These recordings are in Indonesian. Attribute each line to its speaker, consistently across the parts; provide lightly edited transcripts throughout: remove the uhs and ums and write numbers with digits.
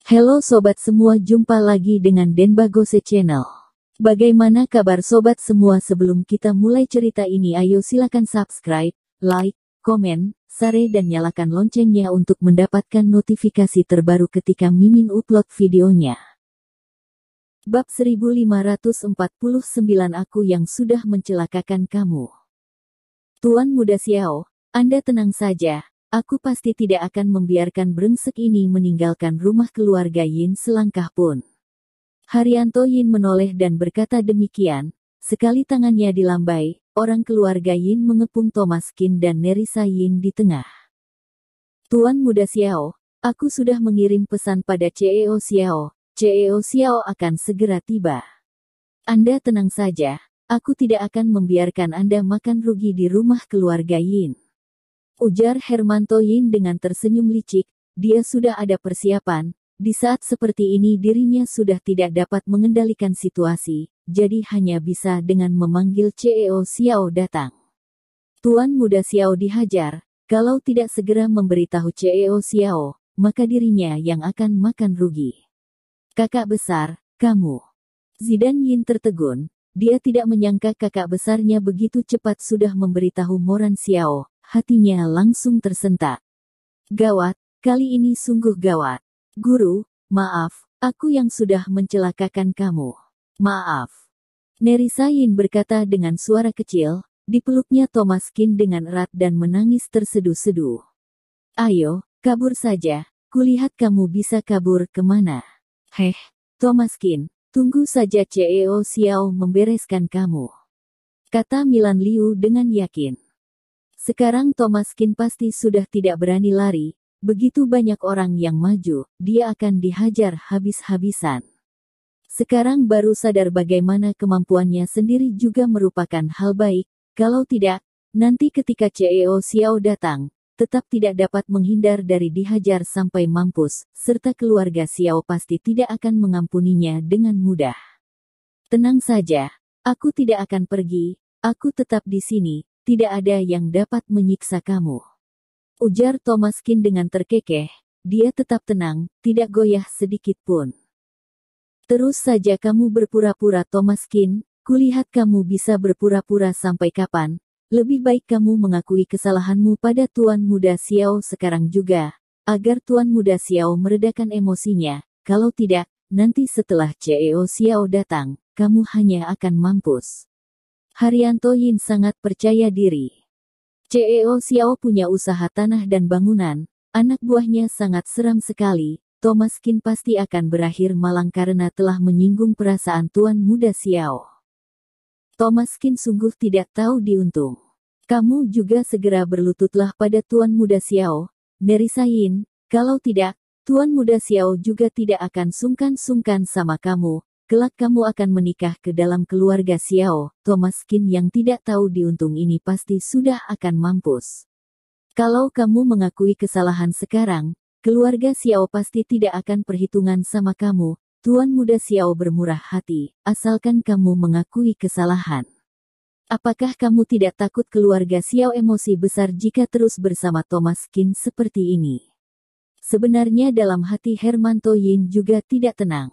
Speaker 1: Halo sobat semua, jumpa lagi dengan Denbagose Channel. Bagaimana kabar sobat semua? Sebelum kita mulai cerita ini, ayo silakan subscribe, like, komen, share dan nyalakan loncengnya untuk mendapatkan notifikasi terbaru ketika Mimin upload videonya. Bab 1549, Aku yang sudah mencelakakan kamu. Tuan Muda Xiao, Anda tenang saja. Aku pasti tidak akan membiarkan brengsek ini meninggalkan rumah keluarga Yin selangkah pun. Haryanto Yin menoleh dan berkata demikian, sekali tangannya dilambai, orang keluarga Yin mengepung Thomas Qin dan Nerissa Yin di tengah. Tuan Muda Xiao, aku sudah mengirim pesan pada CEO Xiao, CEO Xiao akan segera tiba. Anda tenang saja, aku tidak akan membiarkan Anda makan rugi di rumah keluarga Yin. Ujar Hermanto Yin dengan tersenyum licik, dia sudah ada persiapan, di saat seperti ini dirinya sudah tidak dapat mengendalikan situasi, jadi hanya bisa dengan memanggil CEO Xiao datang. Tuan Muda Xiao dihajar, kalau tidak segera memberitahu CEO Xiao, maka dirinya yang akan makan rugi. Kakak besar, kamu. Zidan Yin tertegun, dia tidak menyangka kakak besarnya begitu cepat sudah memberitahu Moran Xiao. Hatinya langsung tersentak. Gawat, kali ini sungguh gawat. Guru, maaf, aku yang sudah mencelakakan kamu. Maaf. Nerissa Yin berkata dengan suara kecil, dipeluknya Thomas Qin dengan erat dan menangis terseduh-seduh. Ayo, kabur saja, kulihat kamu bisa kabur kemana. Thomas Qin, tunggu saja CEO Xiao membereskan kamu. Kata Milan Liu dengan yakin. Sekarang Thomas Qin pasti sudah tidak berani lari, begitu banyak orang yang maju, dia akan dihajar habis-habisan. Sekarang baru sadar bagaimana kemampuannya sendiri juga merupakan hal baik, kalau tidak, nanti ketika CEO Xiao datang, tetap tidak dapat menghindar dari dihajar sampai mampus, serta keluarga Xiao pasti tidak akan mengampuninya dengan mudah. Tenang saja, aku tidak akan pergi, aku tetap di sini. Tidak ada yang dapat menyiksa kamu. Ujar Thomas Qin dengan terkekeh, dia tetap tenang, tidak goyah sedikit pun. Terus saja kamu berpura-pura Thomas Qin, kulihat kamu bisa berpura-pura sampai kapan, lebih baik kamu mengakui kesalahanmu pada Tuan Muda Xiao sekarang juga, agar Tuan Muda Xiao meredakan emosinya, kalau tidak, nanti setelah CEO Xiao datang, kamu hanya akan mampus. Haryanto Yin sangat percaya diri. CEO Xiao punya usaha tanah dan bangunan, anak buahnya sangat seram sekali, Thomas Qin pasti akan berakhir malang karena telah menyinggung perasaan Tuan Muda Xiao. Thomas Qin sungguh tidak tahu diuntung. Kamu juga segera berlututlah pada Tuan Muda Xiao, Nerissa Yin, kalau tidak, Tuan Muda Xiao juga tidak akan sungkan-sungkan sama kamu. Kelak kamu akan menikah ke dalam keluarga Xiao, Thomas Qin yang tidak tahu diuntung ini pasti sudah akan mampus. Kalau kamu mengakui kesalahan sekarang, keluarga Xiao pasti tidak akan perhitungan sama kamu, Tuan Muda Xiao bermurah hati, asalkan kamu mengakui kesalahan. Apakah kamu tidak takut keluarga Xiao emosi besar jika terus bersama Thomas Qin seperti ini? Sebenarnya dalam hati Hermanto Yin juga tidak tenang.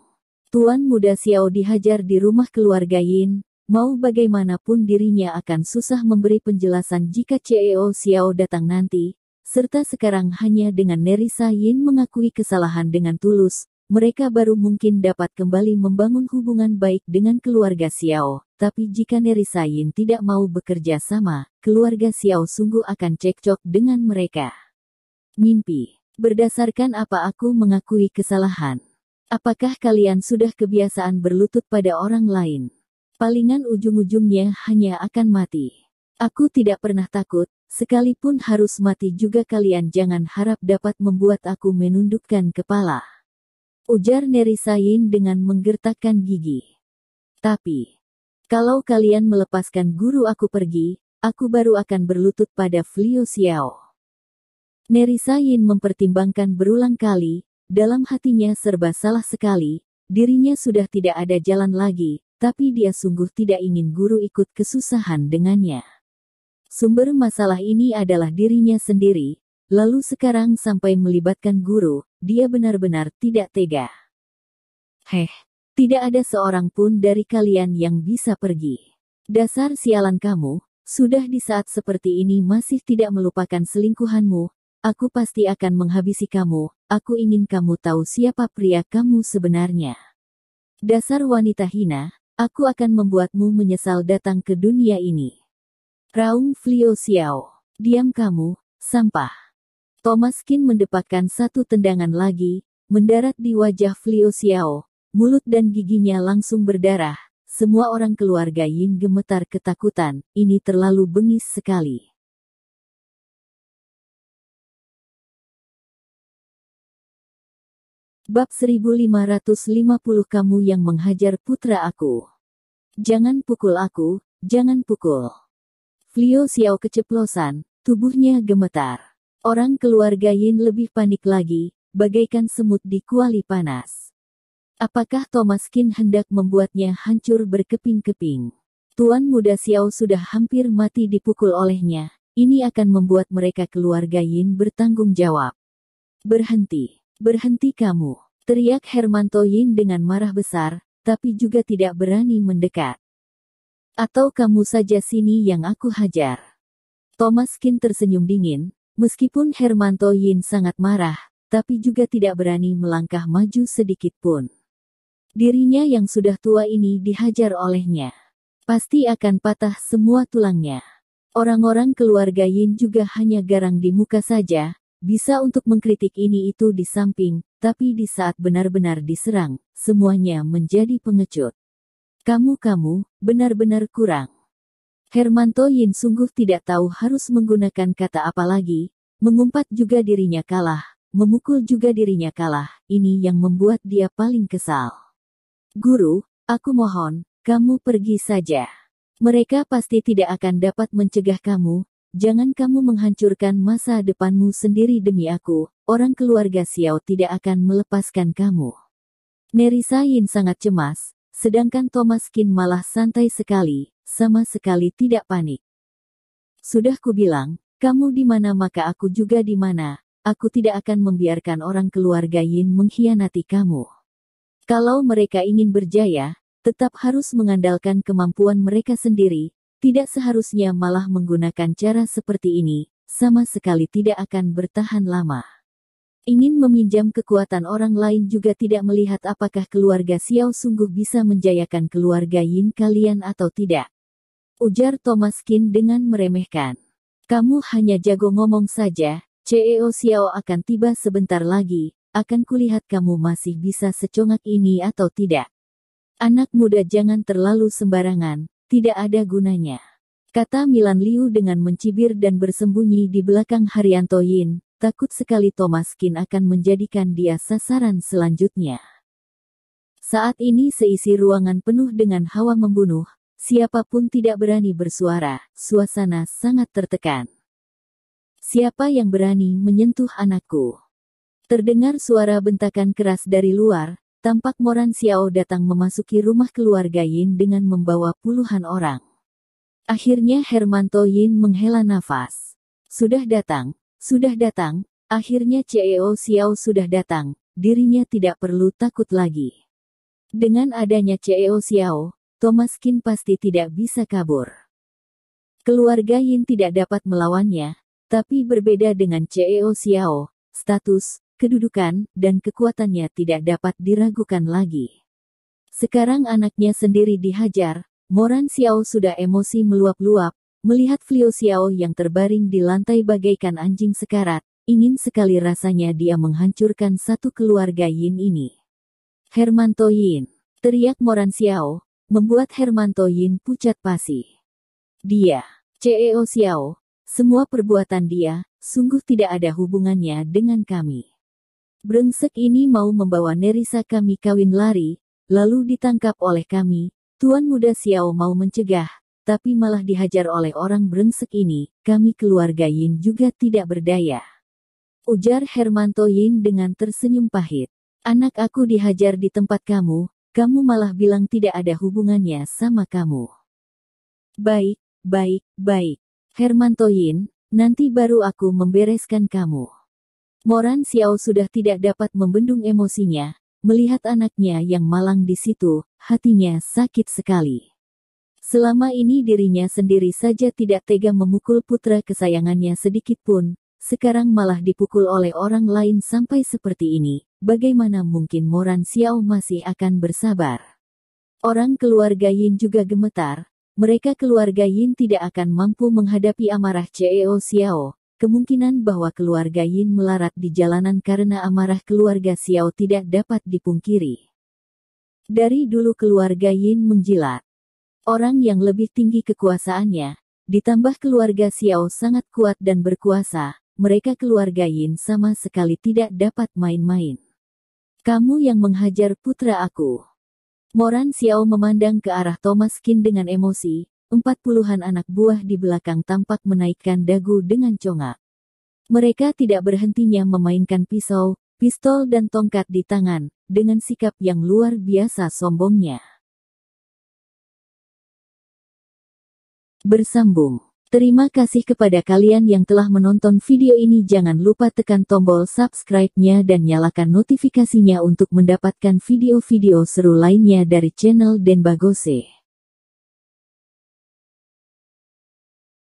Speaker 1: Tuan Muda Xiao dihajar di rumah keluarga Yin, mau bagaimanapun dirinya akan susah memberi penjelasan jika CEO Xiao datang nanti, serta sekarang hanya dengan Nerissa Yin mengakui kesalahan dengan tulus, mereka baru mungkin dapat kembali membangun hubungan baik dengan keluarga Xiao, tapi jika Nerissa Yin tidak mau bekerja sama, keluarga Xiao sungguh akan cekcok dengan mereka. Mimpi. Berdasarkan apa aku mengakui kesalahan? Apakah kalian sudah kebiasaan berlutut pada orang lain? Palingan ujung-ujungnya hanya akan mati. Aku tidak pernah takut, sekalipun harus mati juga kalian jangan harap dapat membuat aku menundukkan kepala. Ujar Nerissa Yin dengan menggertakkan gigi. Tapi, kalau kalian melepaskan guru aku pergi, aku baru akan berlutut pada Flio Xiao. Nerissa Yin mempertimbangkan berulang kali, dalam hatinya serba salah sekali, dirinya sudah tidak ada jalan lagi, tapi dia sungguh tidak ingin guru ikut kesusahan dengannya. Sumber masalah ini adalah dirinya sendiri, lalu sekarang sampai melibatkan guru, dia benar-benar tidak tega. Heh, tidak ada seorang pun dari kalian yang bisa pergi. Dasar sialan kamu, sudah di saat seperti ini masih tidak melupakan selingkuhanmu, aku pasti akan menghabisi kamu, aku ingin kamu tahu siapa pria kamu sebenarnya. Dasar wanita hina, aku akan membuatmu menyesal datang ke dunia ini. Raung Flio Xiao, diam kamu, sampah. Thomas Qin mendapatkan satu tendangan lagi, mendarat di wajah Flio Xiao, mulut dan giginya langsung berdarah. Semua orang keluarga Yin gemetar ketakutan, ini terlalu bengis sekali. Bab 1550 kamu yang menghajar putra aku. Jangan pukul aku, jangan pukul. Flio Xiao keceplosan, tubuhnya gemetar. Orang keluarga Yin lebih panik lagi, bagaikan semut di kuali panas. Apakah Thomas Qin hendak membuatnya hancur berkeping-keping? Tuan muda Xiao sudah hampir mati dipukul olehnya, ini akan membuat mereka keluarga Yin bertanggung jawab. Berhenti. Berhenti kamu, teriak Hermanto Yin dengan marah besar, tapi juga tidak berani mendekat. Atau kamu saja sini yang aku hajar. Thomas Qin tersenyum dingin, meskipun Hermanto Yin sangat marah, tapi juga tidak berani melangkah maju sedikit pun. Dirinya yang sudah tua ini dihajar olehnya. Pasti akan patah semua tulangnya. Orang-orang keluarga Yin juga hanya garang di muka saja, bisa untuk mengkritik ini itu di samping, tapi di saat benar-benar diserang, semuanya menjadi pengecut. Kamu benar-benar kurang. Hermanto Yin sungguh tidak tahu harus menggunakan kata apa lagi, mengumpat juga dirinya kalah, memukul juga dirinya kalah, ini yang membuat dia paling kesal. Guru, aku mohon, kamu pergi saja. Mereka pasti tidak akan dapat mencegah kamu. Jangan kamu menghancurkan masa depanmu sendiri demi aku, orang keluarga Xiao tidak akan melepaskan kamu. Nerissa Yin sangat cemas, sedangkan Thomas Qin malah santai sekali, sama sekali tidak panik. Sudah kubilang, kamu di mana maka aku juga di mana, aku tidak akan membiarkan orang keluarga Yin mengkhianati kamu. Kalau mereka ingin berjaya, tetap harus mengandalkan kemampuan mereka sendiri. Tidak seharusnya malah menggunakan cara seperti ini, sama sekali tidak akan bertahan lama. Ingin meminjam kekuatan orang lain juga tidak melihat apakah keluarga Xiao sungguh bisa menjayakan keluarga Yin kalian atau tidak. Ujar Thomas Qin dengan meremehkan. Kamu hanya jago ngomong saja, CEO Xiao akan tiba sebentar lagi, akan kulihat kamu masih bisa secongak ini atau tidak. Anak muda jangan terlalu sembarangan. Tidak ada gunanya. Kata Milan Liu dengan mencibir dan bersembunyi di belakang Haryanto Yin, takut sekali Thomas Qin akan menjadikan dia sasaran selanjutnya. Saat ini seisi ruangan penuh dengan hawa membunuh, siapapun tidak berani bersuara, suasana sangat tertekan. Siapa yang berani menyentuh anakku? Terdengar suara bentakan keras dari luar. Tampak Moran Xiao datang memasuki rumah keluarga Yin dengan membawa puluhan orang. Akhirnya Hermanto Yin menghela nafas. Sudah datang, akhirnya CEO Xiao sudah datang, dirinya tidak perlu takut lagi. Dengan adanya CEO Xiao, Thomas Qin pasti tidak bisa kabur. Keluarga Yin tidak dapat melawannya, tapi berbeda dengan CEO Xiao, status, kedudukan, dan kekuatannya tidak dapat diragukan lagi. Sekarang anaknya sendiri dihajar, Moran Xiao sudah emosi meluap-luap, melihat Flio Xiao yang terbaring di lantai bagaikan anjing sekarat, ingin sekali rasanya dia menghancurkan satu keluarga Yin ini. Hermanto Yin, teriak Moran Xiao, membuat Hermanto Yin pucat pasi. Dia, CEO Xiao, semua perbuatan dia, sungguh tidak ada hubungannya dengan kami. Brengsek ini mau membawa Nerissa kami kawin lari, lalu ditangkap oleh kami, Tuan muda Xiao mau mencegah, tapi malah dihajar oleh orang brengsek ini, kami keluarga Yin juga tidak berdaya. Ujar Hermanto Yin dengan tersenyum pahit. Anak aku dihajar di tempat kamu, kamu malah bilang tidak ada hubungannya sama kamu. Baik. Hermanto Yin, nanti baru aku membereskan kamu. Moran Xiao sudah tidak dapat membendung emosinya, melihat anaknya yang malang di situ, hatinya sakit sekali. Selama ini dirinya sendiri saja tidak tega memukul putra kesayangannya sedikit pun, sekarang malah dipukul oleh orang lain sampai seperti ini. Bagaimana mungkin Moran Xiao masih akan bersabar? Orang keluarga Yin juga gemetar. Mereka keluarga Yin tidak akan mampu menghadapi amarah CEO Xiao. Kemungkinan bahwa keluarga Yin melarat di jalanan karena amarah keluarga Xiao tidak dapat dipungkiri. Dari dulu keluarga Yin menjilat orang yang lebih tinggi kekuasaannya, ditambah keluarga Xiao sangat kuat dan berkuasa, mereka keluarga Yin sama sekali tidak dapat main-main. Kamu yang menghajar putra aku. Moran Xiao memandang ke arah Thomas Qin dengan emosi. 40-an anak buah di belakang tampak menaikkan dagu dengan congak. Mereka tidak berhentinya memainkan pisau, pistol dan tongkat di tangan, dengan sikap yang luar biasa sombongnya. Bersambung. Terima kasih kepada kalian yang telah menonton video ini. Jangan lupa tekan tombol subscribe-nya dan nyalakan notifikasinya untuk mendapatkan video-video seru lainnya dari channel Denbagose.